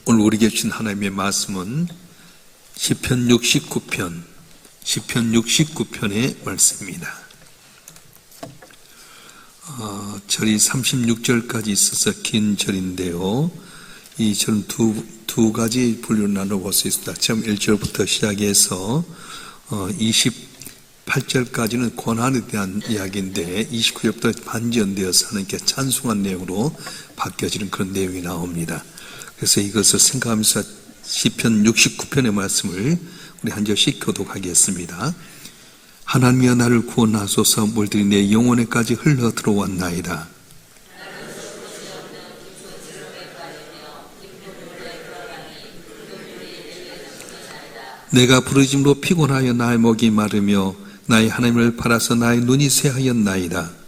오늘 우리에게 주신 하나님의 말씀은 시편 69편의 말씀입니다. 절이 36절까지 있어서 긴 절인데요. 이 절은 두 가지 분류로 나눠볼 수 있습니다. 처음 1절부터 시작해서 28절까지는 고난에 대한 이야기인데 29절부터 반전되어서 하나님께 찬송한 내용으로 바뀌어지는 그런 내용이 나옵니다. 그래서 이것을 생각하면서 시편 69편의 말씀을 우리 한 절씩 교독하겠습니다. 하나님이여 나를 구원하소서. 물들이 내 영혼에까지 흘러 들어왔나이다. 내가 부르짖음으로 피곤하여 나의 목이 마르며 나의 하나님을 바라서 나의 눈이 쇠하였나이다.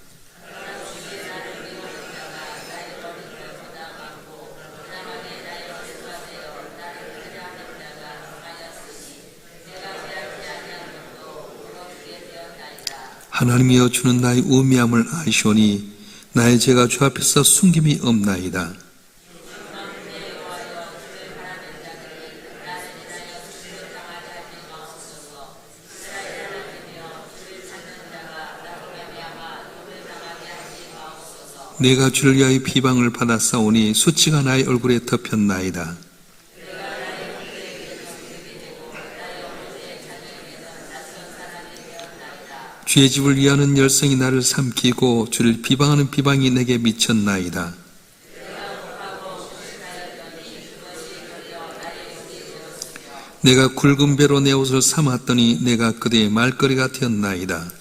하나님이여 주는 나의 우미함을 아시오니 나의 죄가 주 앞에서 숨김이 없나이다. 내가 주를 위하여 비방을 받았사오니 수치가 나의 얼굴에 덮였나이다. 주의 집을 위하는 열성이 나를 삼키고 주를 비방하는 비방이 내게 미쳤나이다. 내가 굵은 배로 내 옷을 삼았더니 내가 그대의 말거리가 되었나이다.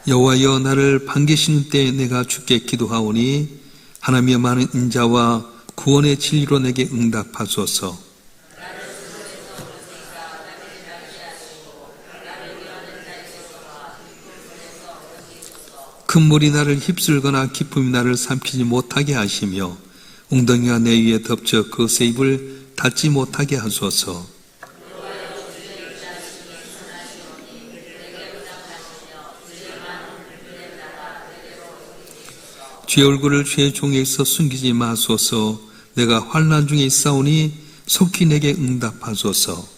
여호와여 나를 반기시는 때에 내가 주께 기도하오니 하나님의 많은 인자와 구원의 진리로 내게 응답하소서. 큰 물이 나를 휩쓸거나 기쁨이 나를 삼키지 못하게 하시며 웅덩이가 내 위에 덮쳐 그 새 입을 닫지 못하게 하소서. 주의 얼굴을 주의 종에게서 숨기지 마소서. 내가 환난 중에 있사오니 속히 내게 응답하소서.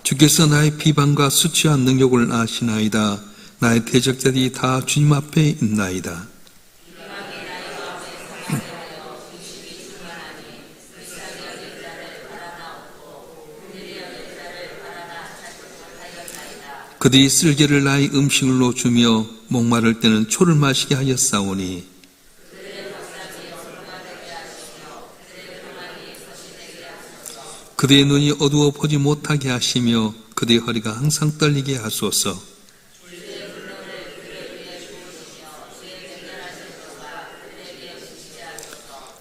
주께서 나의 비방과 수치한 능력을 아시나이다. 나의 대적자들이 다 주님 앞에 있나이다. 그들이 쓸개를 나의 음식으로 주며 목마를 때는 초를 마시게 하였사오니 그대의 눈이 어두워 보지 못하게 하시며 그대의 허리가 항상 떨리게 하소서.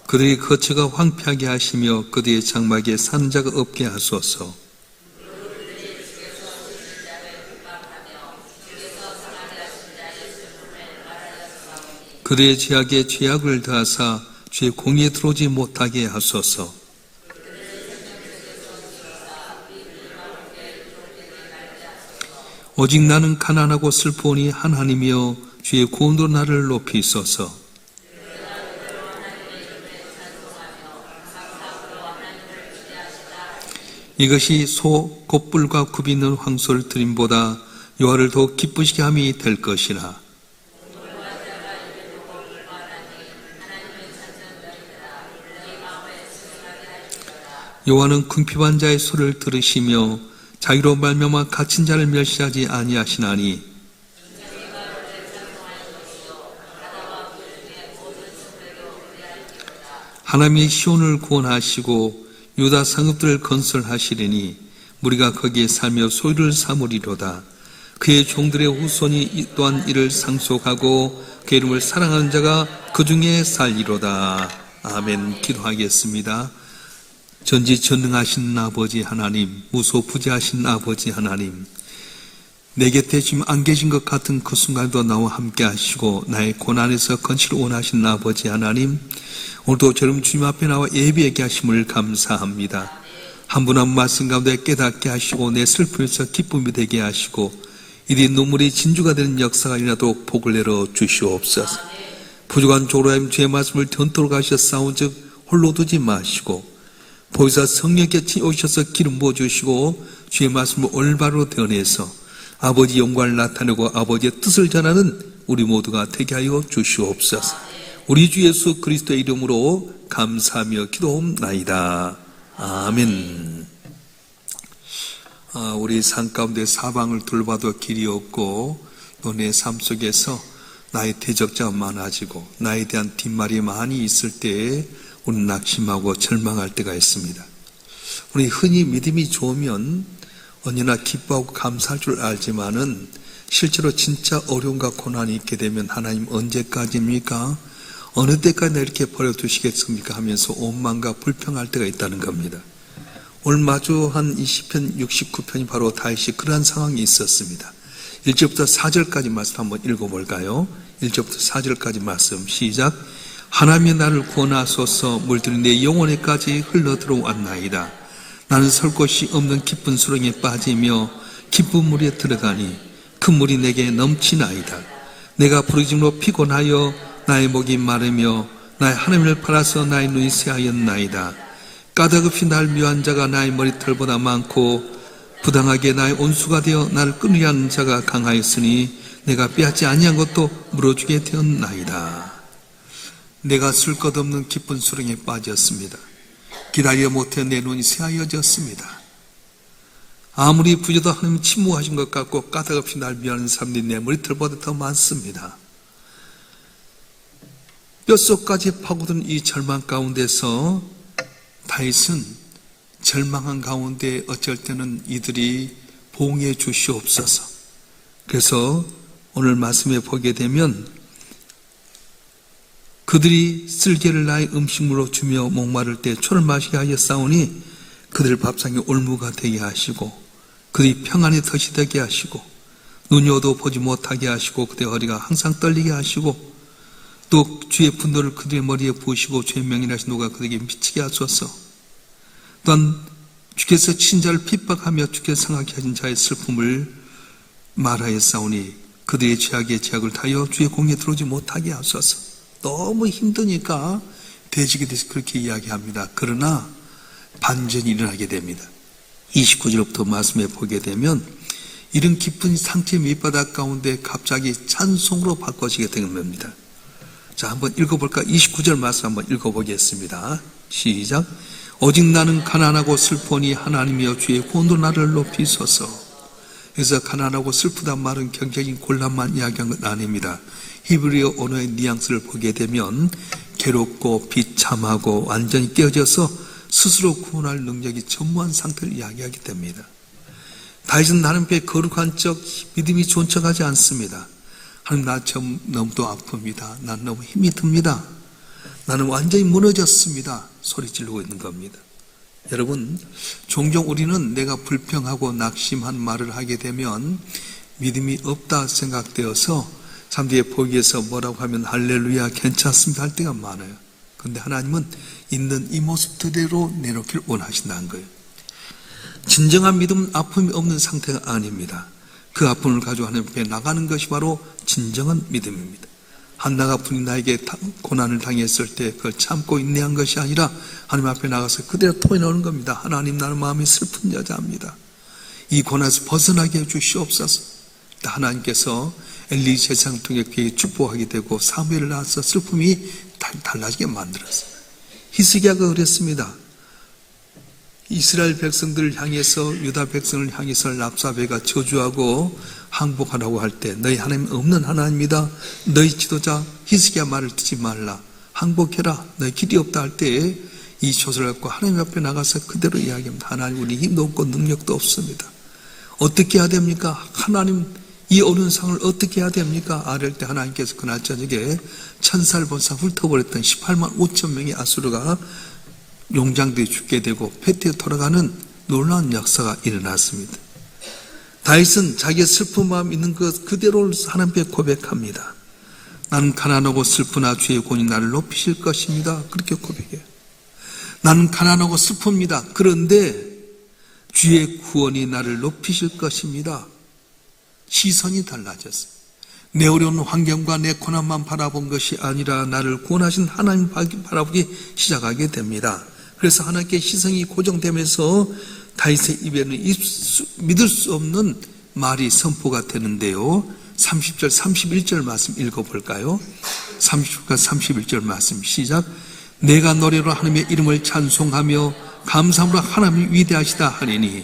그대의 거처가 황폐하게 하시며 그대의 장막에 사는 자가 없게 하소서. 그대의 죄악에 죄악을 더하사 죄의 공의에 들어오지 못하게 하소서. 오직 나는 가난하고 슬프오니 하나님이여 주의 구원으로 나를 높이소서. 이것이 소 곱불과 굽이 있는 황소를 드림보다 여호와를 더욱 기쁘시게 함이 될 것이라. 여호와는 궁핍한 자의 소리를 들으시며 자기로 말미암아 갇힌 자를 멸시하지 아니하시나니 하나님이 시온을 구원하시고 유다 성읍들을 건설하시리니 무리가 거기에 살며 소유를 삼으리로다. 그의 종들의 후손이 또한 이를 상속하고 그 이름을 사랑하는 자가 그 중에 살리로다. 아멘. 기도하겠습니다. 전지전능하신 아버지 하나님, 무소부지하신 아버지 하나님, 내 곁에 지금 안 계신 것 같은 그 순간도 나와 함께 하시고 나의 고난에서 건치를 원하신 아버지 하나님, 오늘도 저럼 주님 앞에 나와 예배하게 하심을 감사합니다. 한 분 한 말씀 가운데 깨닫게 하시고 내 슬픔에서 기쁨이 되게 하시고 이리 눈물이 진주가 되는 역사가 일어나도록 복을 내려 주시옵소서. 부족한 조로하임 주의 말씀을 전토록 하셔 싸운즉 홀로 두지 마시고 보이사 성령께 오셔서 기름 부어주시고 주의 말씀을 올바로 드러내서 아버지 영광을 나타내고 아버지의 뜻을 전하는 우리 모두가 되게 하여 주시옵소서. 우리 주 예수 그리스도의 이름으로 감사하며 기도옵나이다. 아멘. 우리 삶 가운데 사방을 둘러봐도 길이 없고 또 내 삶 속에서 나의 대적자가 많아지고 나에 대한 뒷말이 많이 있을 때에 우리는 낙심하고 절망할 때가 있습니다. 우리 흔히 믿음이 좋으면 언제나 기뻐하고 감사할 줄 알지만은 실제로 진짜 어려움과 고난이 있게 되면 하나님 언제까지입니까? 어느 때까지 나 이렇게 버려두시겠습니까? 하면서 원망과 불평할 때가 있다는 겁니다. 오늘 마주한 이 시편 69편이 바로 다윗이 그러한 상황이 있었습니다. 1절부터 4절까지 말씀 한번 읽어볼까요? 1절부터 4절까지 말씀 시작. 하나님이 나를 구원하소서. 물들이 내 영혼에까지 흘러들어왔나이다. 나는 설 곳이 없는 깊은 수렁에 빠지며 깊은 물에 들어가니 큰 물이 내게 넘치나이다. 내가 부르짖음으로 피곤하여 나의 목이 마르며 나의 하나님을 바라서 나의 눈이 새하였나이다. 까닭없이 날 미워한 자가 나의 머리털보다 많고 부당하게 나의 온수가 되어 나를 끊으려 하는 자가 강하였으니 내가 빼앗지 아니한 것도 물어주게 되었나이다. 내가 쓸 것 없는 깊은 수렁에 빠졌습니다. 기다려 못해 내 눈이 새하여졌습니다. 아무리 부져도 하나님 침묵하신 것 같고 까닭없이 날 미워하는 사람들이 내 머리털보다 더 많습니다. 뼛속까지 파고든 이 절망 가운데서 다윗은 절망한 가운데 어쩔 때는 이들이 보응해 주시옵소서. 그래서 오늘 말씀에 보게 되면 그들이 쓸개를 나의 음식물로 주며 목마를 때 초를 마시게 하여 싸우니 그들 밥상에 올무가 되게 하시고 그들이 평안히 덫이 되게 하시고 눈이 어두워 보지 못하게 하시고 그들의 허리가 항상 떨리게 하시고 또 주의 분노를 그들의 머리에 부으시고 주의 명령하신 노가 그들에게 미치게 하소서. 또한 주께서 친자를 핍박하며 주께서 상하게 하신 자의 슬픔을 말하여 싸우니 그들의 죄악의 죄악을 다하여 주의 공에 들어오지 못하게 하소서. 너무 힘드니까 돼지게 돼서 그렇게 이야기합니다. 그러나 반전이 일어나게 됩니다. 29절부터 말씀해 보게 되면 이런 깊은 상처의 밑바닥 가운데 갑자기 찬송으로 바꿔지게 되는 겁니다. 자, 한번 읽어볼까? 29절 말씀 한번 읽어보겠습니다. 시작. 오직 나는 가난하고 슬퍼니 하나님이여 주의 구원으로 나를 높이소서. 그래서 가난하고 슬프단 말은 경제적인 곤란만 이야기한 건 아닙니다. 히브리어 언어의 뉘앙스를 보게 되면 괴롭고 비참하고 완전히 깨어져서 스스로 구원할 능력이 전무한 상태를 이야기하게 됩니다. 다윗은 나는 배 거룩한 척 믿음이 좋은 척하지 않습니다. 하나님 나 좀 너무도 아픕니다. 난 너무 힘이 듭니다. 나는 완전히 무너졌습니다. 소리 지르고 있는 겁니다. 여러분, 종종 우리는 내가 불평하고 낙심한 말을 하게 되면 믿음이 없다 생각되어서 사람들이 보기에서 뭐라고 하면 할렐루야 괜찮습니다 할 때가 많아요. 그런데 하나님은 있는 이 모습 그대로 내놓기를 원하신다는 거예요. 진정한 믿음은 아픔이 없는 상태가 아닙니다. 그 아픔을 가지고 하나님 앞에 나가는 것이 바로 진정한 믿음입니다. 한나가 분이 나에게 고난을 당했을 때 그걸 참고 인내한 것이 아니라 하나님 앞에 나가서 그대로 토해내는 겁니다. 하나님 나는 마음이 슬픈 여자입니다. 이 고난에서 벗어나게 해주시옵소서. 하나님께서 엘리 제사장을 통해 그에게 축복하게 되고 사무엘을 낳아서 슬픔이 달라지게 만들었어요. 히스기야가 그랬습니다. 이스라엘 백성들을 향해서 유다 백성을 향해서 랍사베가 저주하고 항복하라고 할 때 너희 하나님 없는 하나님이다. 너희 지도자 히스기야 말을 듣지 말라. 항복해라. 너희 길이 없다 할 때 이 조서를 갖고 하나님 앞에 나가서 그대로 이야기합니다. 하나님 우리 힘도 없고 능력도 없습니다. 어떻게 해야 됩니까? 하나님 이 어려운 상을 어떻게 해야 됩니까? 아랠 때 하나님께서 그날 저녁에 천사를 본사 훑어버렸던 18만 5천 명의 아수르가 용장들이 죽게 되고 폐태에 돌아가는 놀라운 역사가 일어났습니다. 다윗은 자기의 슬픈 마음 있는 것 그대로 하나님께 고백합니다. 나는 가난하고 슬프나 주의 구원이 나를 높이실 것입니다. 그렇게 고백해요. 나는 가난하고 슬픕니다. 그런데 주의 구원이 나를 높이실 것입니다. 시선이 달라졌어요. 내 어려운 환경과 내 고난만 바라본 것이 아니라 나를 구원하신 하나님 바라보기 시작하게 됩니다. 그래서 하나님께 시선이 고정되면서 다윗의 입에는 믿을 수 없는 말이 선포가 되는데요. 30절 31절 말씀 읽어볼까요? 30절과 31절 말씀 시작. 내가 노래로 하나님의 이름을 찬송하며 감사함으로 하나님이 위대하시다 하리니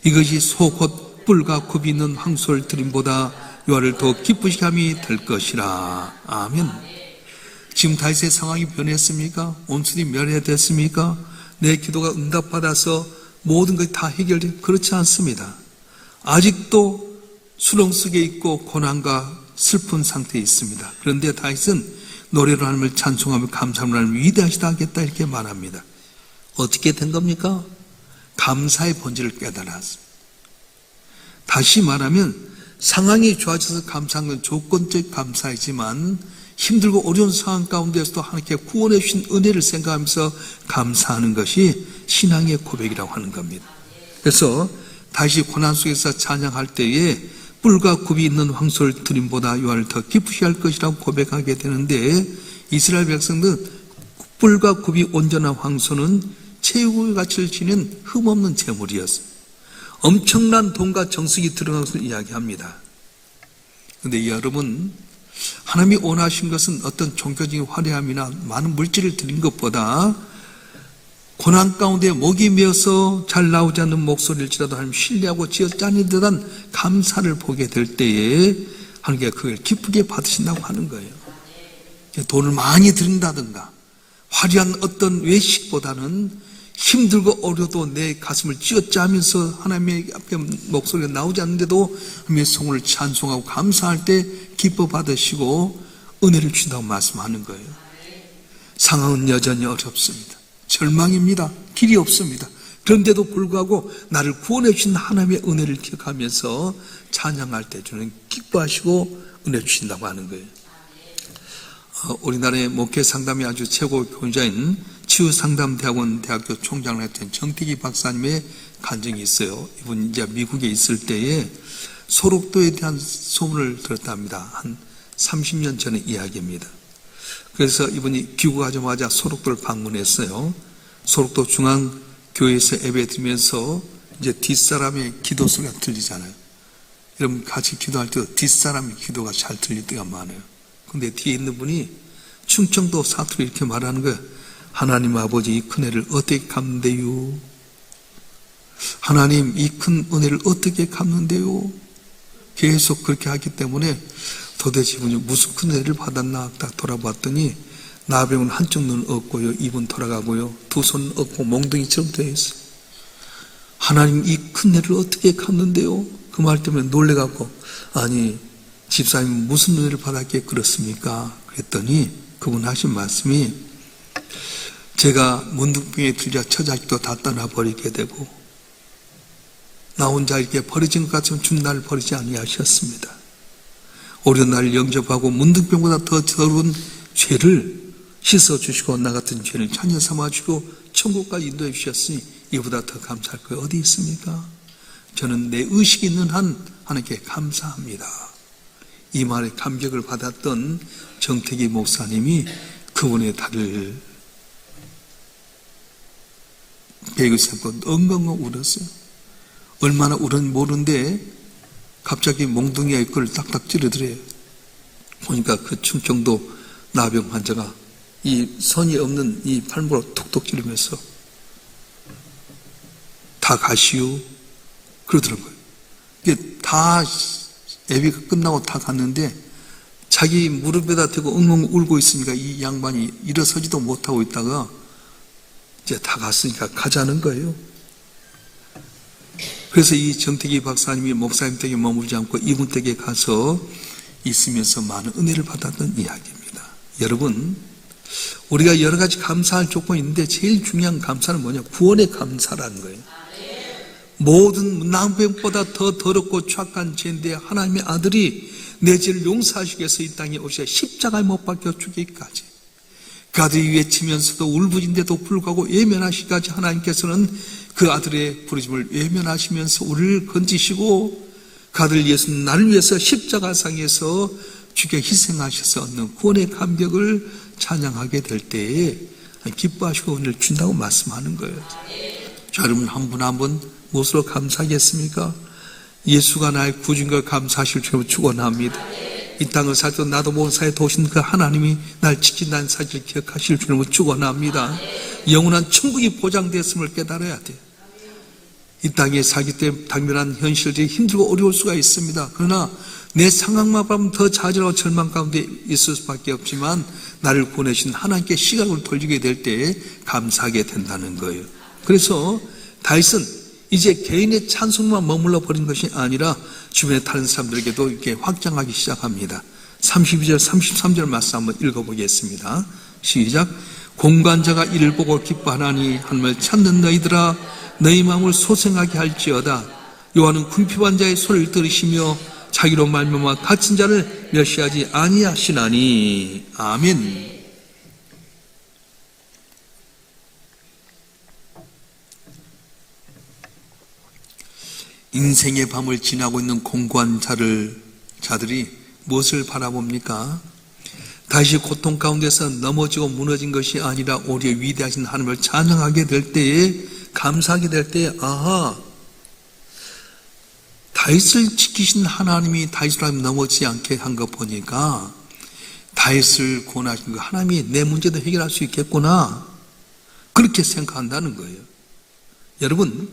이것이 소 곧 뿔과 굽이 있는 황소를 드림보다 여호와를 더 기쁘시게 함이 될 것이라. 아멘. 지금 다윗의 상황이 변했습니까? 온순히 멸해됐습니까? 내 기도가 응답받아서 모든 것이 다 해결돼? 그렇지 않습니다. 아직도 수렁 속에 있고 고난과 슬픈 상태에 있습니다. 그런데 다윗은 노래로 하나님을 찬송하며 감사하며 하나님을 위대하시다 하겠다 이렇게 말합니다. 어떻게 된 겁니까? 감사의 본질을 깨달았습니다. 다시 말하면 상황이 좋아져서 감사한 건 조건적 감사이지만 힘들고 어려운 상황 가운데서도 하나님께 구원해 주신 은혜를 생각하면서 감사하는 것이 신앙의 고백이라고 하는 겁니다. 그래서 다시 고난 속에서 찬양할 때에 뿔과 굽이 있는 황소를 드림보다 여호와를 더 기쁘시게 할 것이라고 고백하게 되는데 이스라엘 백성들은 뿔과 굽이 온전한 황소는 최고의 가치를 지닌 흠없는 재물이었어요. 엄청난 돈과 정성이 들어간 것을 이야기합니다. 그런데 여러분, 하나님이 원하신 것은 어떤 종교적인 화려함이나 많은 물질을 드린 것보다 고난 가운데 목이 메어서 잘 나오지 않는 목소리일지라도 하나님 신뢰하고 지어짜는 듯한 감사를 보게 될 때에 하나님께 그걸 기쁘게 받으신다고 하는 거예요. 돈을 많이 드린다든가 화려한 어떤 외식보다는 힘들고 어려도 내 가슴을 쥐어짜면서 하나님의 앞에 목소리가 나오지 않는데도 하나님의 성을 찬송하고 감사할 때 기뻐 받으시고 은혜를 주신다고 말씀하는 거예요. 상황은 여전히 어렵습니다. 절망입니다. 길이 없습니다. 그런데도 불구하고 나를 구원해 주신 하나님의 은혜를 기억하면서 찬양할 때 주는 기뻐하시고 은혜 주신다고 하는 거예요. 우리나라의 목회 상담이 아주 최고 교훈자인 치유상담대학원 대학교 총장을 했던 정택기 박사님의 간증이 있어요. 이분 이제 미국에 있을 때에 소록도에 대한 소문을 들었답니다. 한 30년 전의 이야기입니다. 그래서 이분이 귀국하자마자 소록도를 방문했어요. 소록도 중앙교회에서 예배드리면서 이제 뒷사람의 기도 소리가 들리잖아요. 여러분 같이 기도할 때도 뒷사람의 기도가 잘 들릴 때가 많아요. 근데 뒤에 있는 분이 충청도 사투리 이렇게 말하는 거예요. 하나님 아버지 이 큰 은혜를 어떻게 갚는데요? 하나님 이 큰 은혜를 어떻게 갚는데요? 계속 그렇게 하기 때문에 도대체 이분이 무슨 큰 은혜를 받았나 딱 돌아봤더니 나병은 한쪽 눈 없고요, 입은 돌아가고요, 두 손 없고 몽둥이처럼 되어 있어요. 하나님 이 큰 은혜를 어떻게 갚는데요? 그 말 때문에 놀래갖고 아니 집사님 무슨 은혜를 받았기에 그렇습니까? 그랬더니 그분 하신 말씀이 제가 문둥병에 들자 처자식도 다 떠나버리게 되고 나 혼자 이렇게 버려진 것 같으면 준 나를 버리지 아니하셨습니다. 어려운 나를 영접하고 문둥병보다 더 더러운 죄를 씻어주시고 나 같은 죄를 자녀 삼아주시고 천국까지 인도해 주셨으니 이보다 더 감사할 거 어디 있습니까? 저는 내 의식이 있는 한 하나님께 감사합니다. 이 말에 감격을 받았던 정택기 목사님이 그분의 다리를 베개 잡고 엉엉엉 울었어요. 얼마나 울었는지 모르는데 갑자기 몽둥이가 그걸 딱딱 찌르더래요. 보니까 그 충청도 나병 환자가 이 선이 없는 이 팔목으로 톡톡 찌르면서 다 가시오 그러더라고요. 이게 다 예배가 끝나고 다 갔는데 자기 무릎에다 대고 엉엉 울고 있으니까 이 양반이 일어서지도 못하고 있다가 이제 다 갔으니까 가자는 거예요. 그래서 이 정택기 박사님이 목사님 댁에 머물지 않고 이분 댁에 가서 있으면서 많은 은혜를 받았던 이야기입니다. 여러분, 우리가 여러 가지 감사할 조건이 있는데 제일 중요한 감사는 뭐냐? 구원의 감사라는 거예요. 모든 나병보다 더 더럽고 추악한 죄인데 하나님의 아들이 내 죄를 용서하시기 위해서 이 땅에 오셔 십자가에 못 박혀 죽기까지 그 아들이 외치면서도 울부짖는데도 불구하고 예면하시기까지 하나님께서는 그 아들의 부르심을 외면하시면서 우리를 건지시고 그 아들 예수는 나를 위해서 십자가상에서 죽여 희생하셔서 얻는 구원의 감격을 찬양하게 될 때에 기뻐하시고 은혜를 준다고 말씀하는 거예요. 자, 여러분 한 분 한 분 무엇으로 감사하겠습니까? 예수가 나의 구주인 걸 감사하실 줄로 축원합니다. 이 땅을 살도 나도 모르는 사이에 도신 그 하나님이 날 지킨다는 사실을 기억하실 줄로 축원합니다. 영원한 천국이 보장되었음을 깨달아야 돼요. 이 땅에 살기 때문에 당면한 현실들이 힘들고 어려울 수가 있습니다. 그러나 내 상황만 보면 더 좌절하고 절망 가운데 있을 수밖에 없지만 나를 보내신 하나님께 시각을 돌리게 될 때에 감사하게 된다는 거예요. 그래서 다윗은 이제 개인의 찬송만 머물러 버린 것이 아니라 주변에 다른 사람들에게도 이렇게 확장하기 시작합니다. 32절 33절 말씀 한번 읽어보겠습니다. 시작. 공관자가 이를 보고 기뻐하나니 하나님을 찾는 너희들아 너희 마음을 소생하게 할지어다. 여호와는 궁핍한 자의 소리를 들으시며 자기로 말미암아 갇힌 자를 멸시하지 아니하시나니. 아멘. 인생의 밤을 지나고 있는 공고한 자들이 무엇을 바라봅니까? 다시 고통 가운데서 넘어지고 무너진 것이 아니라 오히려 위대하신 하나님을 찬양하게 될 때에, 감사하게 될 때에, 아하, 다윗을 지키신 하나님이 다윗을 넘어지지 않게 한 거 보니까 다윗을 구원하신 그 하나님이 내 문제도 해결할 수 있겠구나, 그렇게 생각한다는 거예요. 여러분,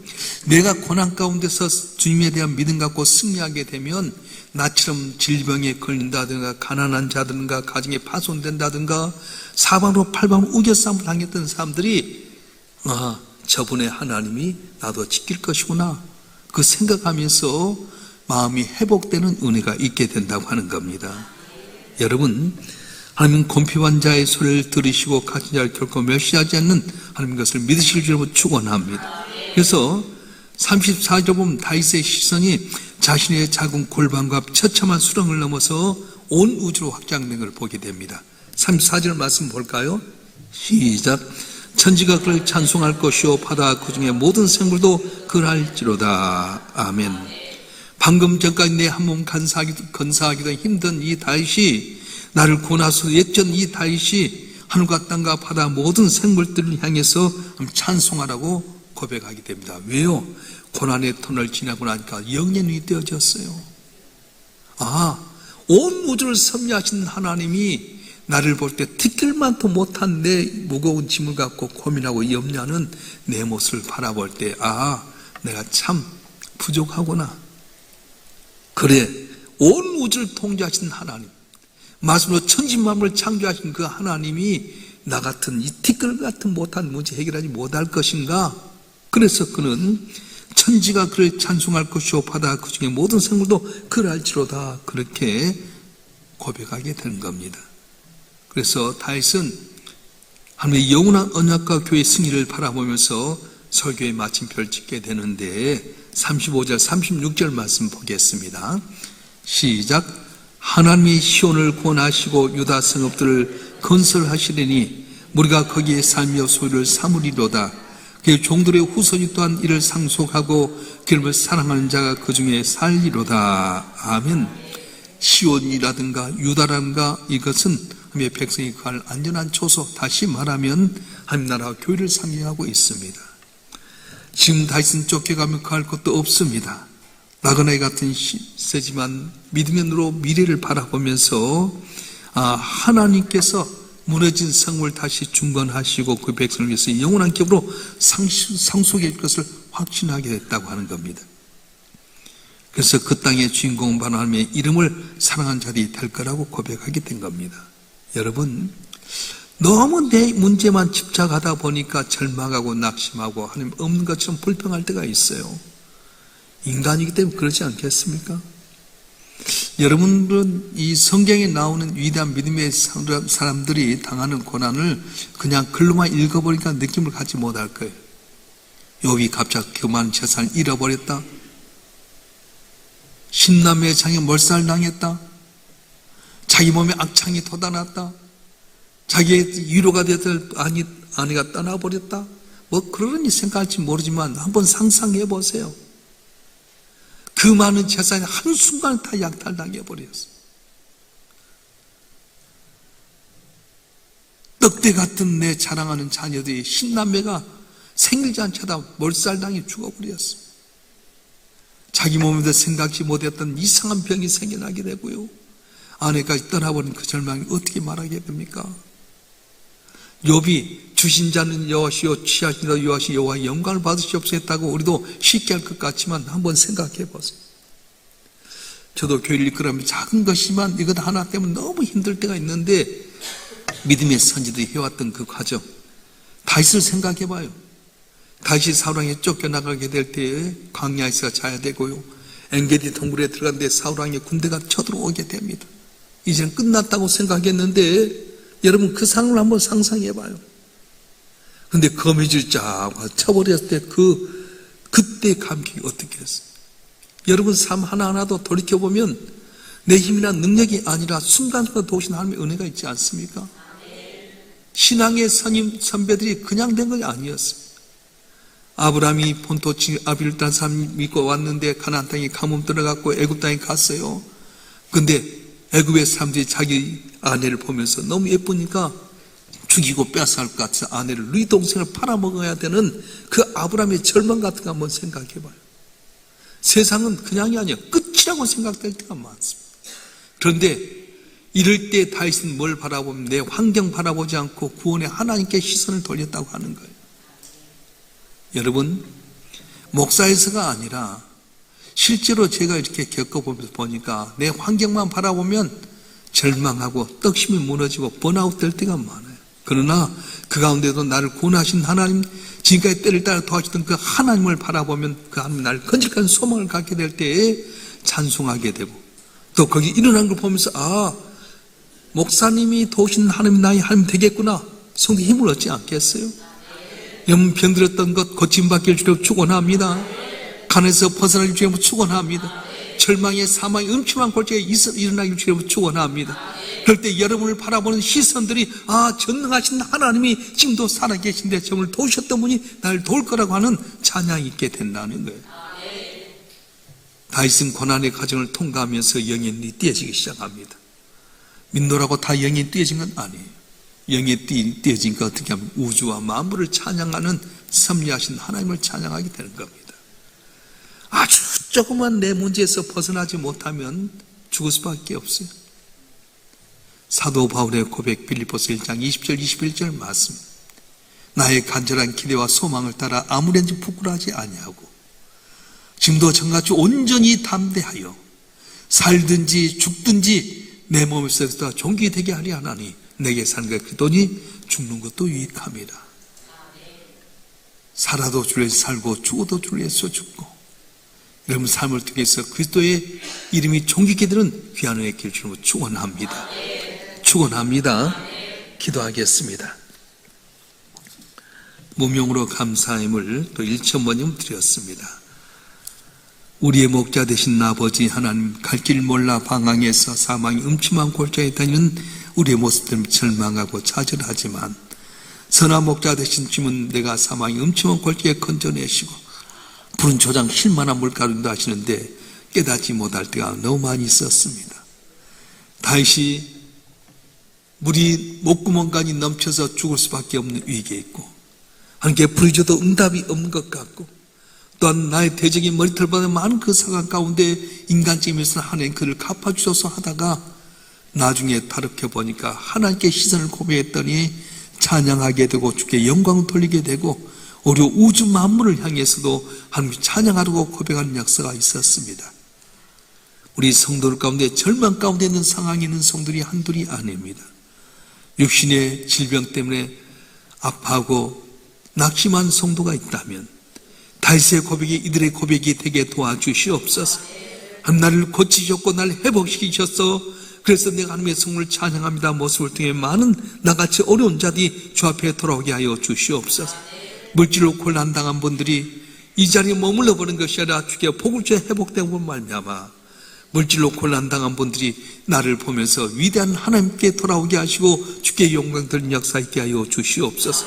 내가 고난 가운데서 주님에 대한 믿음 갖고 승리하게 되면 나처럼 질병에 걸린다든가 가난한 자든가 가정에 파손된다든가 사방으로 팔방으로 우겨싸움을 당했던 사람들이 저분의 하나님이 나도 지킬 것이구나, 그 생각하면서 마음이 회복되는 은혜가 있게 된다고 하는 겁니다. 여러분, 하나님은 곤핍한 자의 소리를 들으시고 갇힌 자를 결코 멸시하지 않는 하나님 것을 믿으실 줄로 축원합니다. 그래서 34절 보면 다윗의 시선이 자신의 작은 골방과 처참한 수렁을 넘어서 온 우주로 확장된 걸 보게 됩니다. 34절 말씀 볼까요? 시작. 천지가 그를 찬송할 것이요 바다 그 중에 모든 생물도 그를 할지로다. 아멘. 방금 전까지 내 한 몸 건사하기도 힘든 이 다윗이, 나를 구원하소서 역전 이 다윗이 하늘과 땅과 바다 모든 생물들을 향해서 찬송하라고 고백하게 됩니다. 왜요? 고난의 터널을 지나고 나니까 영의 눈이 떼어졌어요. 온 우주를 섭리하신 하나님이 나를 볼 때 티끌만도 못한 내 무거운 짐을 갖고 고민하고 염려하는 내 모습을 바라볼 때, 내가 참 부족하구나. 그래, 온 우주를 통제하신 하나님, 말씀으로 천지만물을 창조하신 그 하나님이 나 같은 이 티끌 같은 못한 문제 해결하지 못할 것인가? 그래서 그는 천지가 그를 찬송할 것이요 바다 그 중에 모든 생물도 그를 알지로다, 그렇게 고백하게 되는 겁니다. 그래서 다윗은 하나님의 영원한 언약과 교회의 승리를 바라보면서 설교의 마침표를 찍게 되는데 35절 36절 말씀 보겠습니다. 시작. 하나님이 시온을 구원하시고 유다 성읍들을 건설하시리니 우리가 거기에 살며 소유를 삼으리로다. 그 종들의 후손이 또한 이를 상속하고 그를 사랑하는 자가 그 중에 살리로다. 아멘. 시온이라든가 유다라든가 이것은 하나님의 백성이 갈 안전한 초소, 다시 말하면 하나님 나라와 교회를 상징하고 있습니다. 지금 다윗은 쫓겨가면 갈 것도 없습니다. 나그네 같은 세지만 믿음의 눈으로 미래를 바라보면서 하나님께서 무너진 성을 다시 중건하시고 그 백성을 위해서 영원한 기업으로 상속해 줄 것을 확신하게 됐다고 하는 겁니다. 그래서 그 땅의 주인공 바로 하나님의 이름을 사랑한 자들이 될 거라고 고백하게 된 겁니다. 여러분, 너무 내 문제만 집착하다 보니까 절망하고 낙심하고 하나님 없는 것처럼 불평할 때가 있어요. 인간이기 때문에 그렇지 않겠습니까? 여러분들은 이 성경에 나오는 위대한 믿음의 사람들이 당하는 고난을 그냥 글로만 읽어보니까 느낌을 갖지 못할 거예요. 욥이 갑자기 그만 재산을 잃어버렸다, 신남의 장에 몰살당했다, 자기 몸에 악창이 돋아났다, 자기의 위로가 되던 아내가 떠나버렸다, 뭐 그러니 생각할지 모르지만 한번 상상해 보세요. 그 많은 재산이 한순간에 다 약탈당해 버렸어요. 떡대 같은 내 자랑하는 자녀들이 신남매가 생일지 않자다 몰살당해 죽어버렸어요. 자기 몸에도 생각지 못했던 이상한 병이 생겨나게 되고요. 아내까지 떠나버린 그 절망이 어떻게 말하게 됩니까? 욥이 주신 자는 여호와시요 취하신 자 여호와시 여호와의 영광을 받으시옵소서 했다고 우리도 쉽게 할 것 같지만 한번 생각해 보세요. 저도 교회를 이끌어가면 작은 것이지만 이것 하나 때문에 너무 힘들 때가 있는데 믿음의 선지들이 해왔던 그 과정, 다윗을 생각해 봐요. 다윗이 사울왕에 쫓겨나가게 될 때에 광야에서 자야 되고요. 엔게디 동굴에 들어갔는데 사울왕의 군대가 쳐들어오게 됩니다. 이제는 끝났다고 생각했는데 여러분 그 상황을 한번 상상해 봐요. 근데 거미줄 쫙 쳐버렸을 때 그때 감격이 어떻게 했어요? 여러분 삶 하나하나도 돌이켜보면 내 힘이나 능력이 아니라 순간순간 도우신 하나님의 은혜가 있지 않습니까? 신앙의 선배들이 그냥 된 건 아니었습니다. 아브라함이 본토지 아빌단 사람 믿고 왔는데 가나안 땅에 가뭄 들어갔고 애굽 땅에 갔어요. 근데 애굽의 사람들이 자기 아내를 보면서 너무 예쁘니까 죽이고 뺏어갈 것 같아서 아내를 누이 동생을 팔아먹어야 되는 그 아브라함의 절망 같은 거 한번 생각해 봐요. 세상은 그냥이 아니야 끝이라고 생각될 때가 많습니다. 그런데 이럴 때 다윗은 뭘 바라보면 내 환경 바라보지 않고 구원의 하나님께 시선을 돌렸다고 하는 거예요. 여러분 목사에서가 아니라 실제로 제가 이렇게 겪어보면서 보니까 내 환경만 바라보면 절망하고 떡심이 무너지고 번아웃 될 때가 많아요. 그러나 그 가운데도 나를 구원하신 하나님, 지금까지 때를 따라 도와주던 그 하나님을 바라보면 그 하나님 나를 건질한 소망을 갖게 될 때에 찬송하게 되고 또 거기 일어난 걸 보면서 목사님이 도우신 하나님 나의 하나님 되겠구나. 성도 힘을 얻지 않겠어요? 여러분 병들었던 것 고침받길 주려 축원합니다. 간에서 벗어날 주려 축원합니다. 절망의 사망의 음침한 골짜기에 일어나길 주려 축원합니다. 그럴 때 여러분을 바라보는 시선들이 전능하신 하나님이 지금도 살아계신데 저를 도우셨던 분이 나를 도울 거라고 하는 찬양이 있게 된다는 거예요. 다윗은 고난의 과정을 통과하면서 영혼이 띄어지기 시작합니다. 민노라고 다 영이 띄어진 건 아니에요. 영이 띄어지니까 어떻게 하면 우주와 만물을 찬양하는 섭리하신 하나님을 찬양하게 되는 겁니다. 아주 조그만 내 문제에서 벗어나지 못하면 죽을 수밖에 없어요. 사도 바울의 고백 빌립보서 1장 20절 21절 말씀. 나의 간절한 기대와 소망을 따라 아무런지 부끄러워하지 아니하고 지금도 전같이 온전히 담대하여 살든지 죽든지 내 몸에서 종기 되게 하리 하나니 내게 사는 것 그러니 죽는 것도 유익합니다. 살아도 주를 위해서 살고 죽어도 주를 위해서 죽고 여러분 삶을 통해서 그리스도의 이름이 존귀케 되는 귀한 은혜의 길을 주는 것 축원합니다. 축원합니다. 기도하겠습니다. 무명으로 감사함을 또 1,000번쯤 드렸습니다. 우리의 목자 되신 아버지 하나님, 갈 길 몰라 방황해서 사망이 음침한 골짜기에 다니는 우리의 모습 때문에 절망하고 좌절하지만 선한 목자 되신 주님은 내가 사망이 음침한 골짜기에 건져내시고 푸른 조장 쉴만한 물가루도 하시는데 깨닫지 못할 때가 너무 많이 있었습니다. 다윗이 물이 목구멍까지 넘쳐서 죽을 수밖에 없는 위기에 있고 하나님께 부르짖어도 응답이 없는 것 같고 또한 나의 대적인 머리털보다 많은 그 상황 가운데 인간적이면서 하나님 그를 갚아주셔서 하다가 나중에 다릅해보니까 하나님께 시선을 고백했더니 찬양하게 되고 주께 영광을 돌리게 되고 오히려 우주 만물을 향해서도 하나님 찬양하려고 고백하는 역사가 있었습니다. 우리 성도들 가운데 절망 가운데 있는 상황에 있는 성들이 한둘이 아닙니다. 육신의 질병 때문에 아파하고 낙심한 성도가 있다면 다윗의 고백이 이들의 고백이 되게 도와주시옵소서. 하나님 나를 고치셨고 나를 회복시키셨어. 그래서 내가 하나님의 성을 찬양합니다. 모습을 통해 많은 나같이 어려운 자들이 주 앞에 돌아오게 하여 주시옵소서. 물질로 곤란당한 분들이 이 자리에 머물러 버린 것이 아니라 주께 복을 주어 회복되고 말미암아 물질로 곤란당한 분들이 나를 보면서 위대한 하나님께 돌아오게 하시고 주께 영광 드리는 역사 있게 하여 주시옵소서.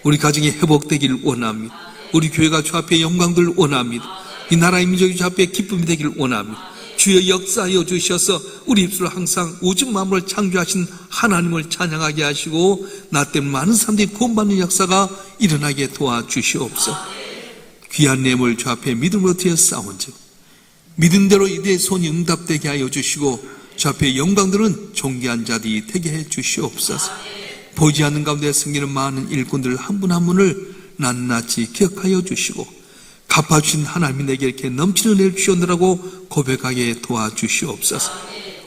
우리 가정이 회복되기를 원합니다. 우리 교회가 주 앞에 영광들 원합니다. 이 나라의 민족이 주 앞에 기쁨이 되기를 원합니다. 주여 역사하여 주셔서 우리 입술로 항상 우주 만물을 창조하신 하나님을 찬양하게 하시고 나 때문에 많은 사람들이 구원받는 역사가 일어나게 도와주시옵소서. 귀한 뇌물 주 앞에 믿음으로 드려 싸운즉 믿음대로 이들의 손이 응답되게 하여 주시고 주 앞에 영광들은 존귀한 자들이 되게 해 주시옵소서. 보이지 않는 가운데 생기는 많은 일꾼들 한 분 한 분을 낱낱이 기억하여 주시고 갚아주신 하나님이 내게 이렇게 넘치는 은혜를 주셨느라고 고백하게 도와주시옵소서.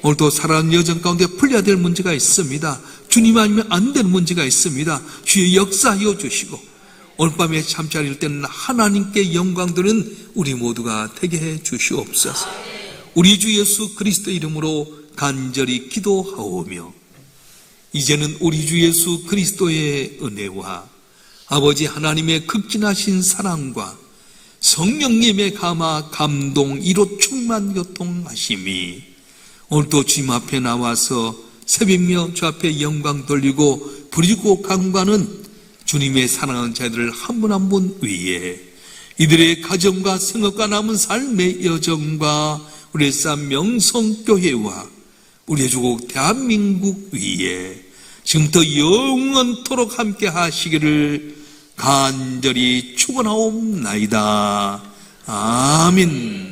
오늘도 살아가는 여정 가운데 풀려야 될 문제가 있습니다. 주님 아니면 안 되는 문제가 있습니다. 주의 역사하여 주시고 오늘 밤에 잠자리 일 때는 하나님께 영광들은 우리 모두가 되게 해 주시옵소서. 우리 주 예수 그리스도 이름으로 간절히 기도하오며 이제는 우리 주 예수 그리스도의 은혜와 아버지 하나님의 극진하신 사랑과 성령님의 감화 감동 이로 충만 교통하심이 오늘도 주님 앞에 나와서 새벽며 주 앞에 영광 돌리고 부르고 강구하는 주님의 사랑하는 자들을 한 분 한 분 위에 이들의 가정과 생업과 남은 삶의 여정과 우리의 산 명성교회와 우리의 조국 대한민국 위에 지금부터 영원토록 함께 하시기를 간절히 축원하옵나이다. 아멘.